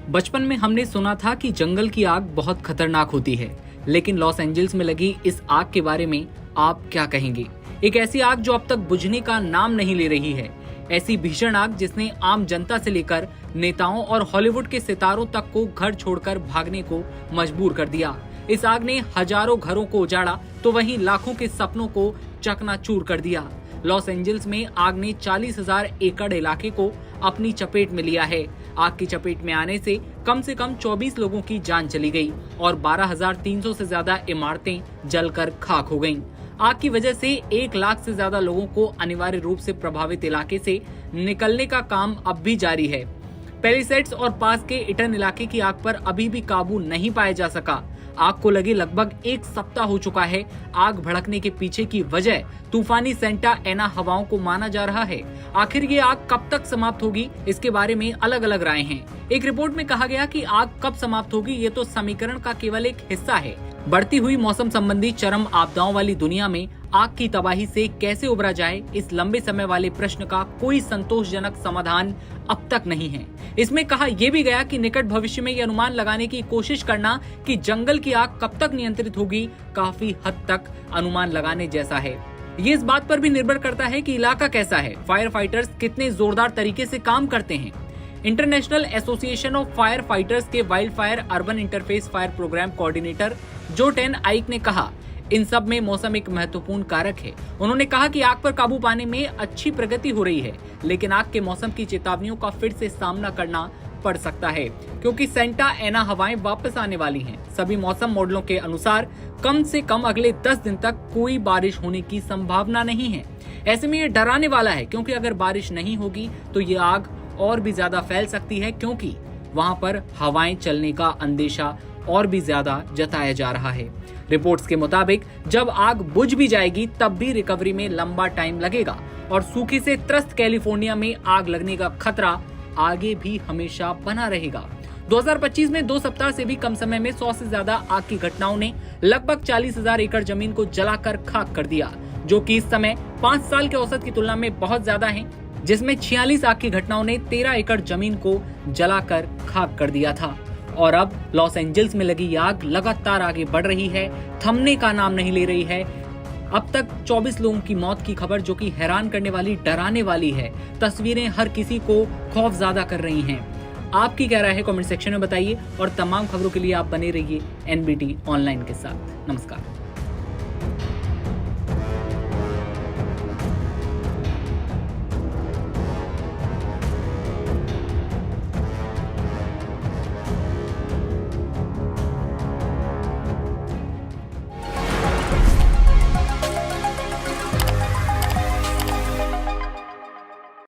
बचपन में हमने सुना था कि जंगल की आग बहुत खतरनाक होती है, लेकिन लॉस एंजल्स में लगी इस आग के बारे में आप क्या कहेंगे? एक ऐसी आग जो अब तक बुझने का नाम नहीं ले रही है। ऐसी भीषण आग जिसने आम जनता से लेकर नेताओं और हॉलीवुड के सितारों तक को घर छोड़कर भागने को मजबूर कर दिया। इस आग ने हजारों घरों को उजाड़ा तो वहीं लाखों के सपनों को चकनाचूर कर दिया। लॉस एंजल्स में आग ने 40,000 एकड़ इलाके को अपनी चपेट में लिया है। आग की चपेट में आने से कम 24 लोगों की जान चली गई और 12,300 से ज्यादा इमारतें जलकर खाक हो गईं। आग की वजह से 1 लाख से ज्यादा लोगों को अनिवार्य रूप से प्रभावित इलाके से निकलने का काम अब भी जारी है। पैलिसेड्स और पास के इटन इलाके की आग पर अभी भी काबू नहीं पाया जा सका। आग को लगे लगभग 1 सप्ताह हो चुका है। आग भड़कने के पीछे की वजह तूफानी सेंटा एना हवाओं को माना जा रहा है। आखिर ये आग कब तक समाप्त होगी, इसके बारे में अलग अलग राय हैं। एक रिपोर्ट में कहा गया कि आग कब समाप्त होगी ये तो समीकरण का केवल एक हिस्सा है। बढ़ती हुई मौसम संबंधी चरम आपदाओं वाली दुनिया में आग की तबाही से कैसे उबरा जाए, इस लंबे समय वाले प्रश्न का कोई संतोषजनक समाधान अब तक नहीं है। इसमें कहा यह भी गया कि निकट भविष्य में ये अनुमान लगाने की कोशिश करना कि जंगल की आग कब तक नियंत्रित होगी, काफी हद तक अनुमान लगाने जैसा है। ये इस बात पर भी निर्भर करता है कि इलाका कैसा है, फायर फाइटर्स कितने जोरदार तरीके से काम करते हैं। International Association of Fire Fighters के wildfire urban interface fire program coordinator जो टेन आइक ने कहा, इन सब में मौसम एक महत्वपूर्ण कारक है। उन्होंने कहा कि आग पर काबू पाने में अच्छी प्रगति हो रही है, लेकिन आग के मौसम की चेतावनियों का फिर से सामना करना पड़ सकता है, क्योंकि सेंटा एना हवाएं वापस आने वाली हैं। सभी मौसम मॉडलों के अनुसार कम से कम अगले 10 दिन तक कोई बारिश होने की संभावना नहीं है। ऐसे में ये डराने वाला है, क्योंकि अगर बारिश नहीं होगी तो ये आग और भी ज्यादा फैल सकती है, क्योंकि वहां पर हवाएं चलने का अंदेशा और भी ज्यादा जताया जा रहा है। रिपोर्ट्स के मुताबिक जब आग बुझ भी जाएगी तब भी रिकवरी में लंबा टाइम लगेगा और सूखे से त्रस्त कैलिफोर्निया में आग लगने का खतरा आगे भी हमेशा बना रहेगा। 2025 में 2 सप्ताह से भी कम समय में 100 से ज्यादा आग की घटनाओं ने लगभग 40,000 एकड़ जमीन को जलाकर खाक कर दिया, जो कि इस समय 5 साल के औसत की तुलना में बहुत ज्यादा है, जिसमें 46 आग की घटनाओं ने 13 एकड़ जमीन को जलाकर खाक कर दिया था। और अब लॉस एंजल्स में लगी आग लगातार आगे बढ़ रही है, थमने का नाम नहीं ले रही है। अब तक 24 लोगों की मौत की खबर, जो कि हैरान करने वाली, डराने वाली है। तस्वीरें हर किसी को खौफज़दा कर रही हैं। आपकी क्या राय है, कमेंट सेक्शन में बताइए और तमाम खबरों के लिए आप बने रहिए एनबीटी ऑनलाइन के साथ। नमस्कार।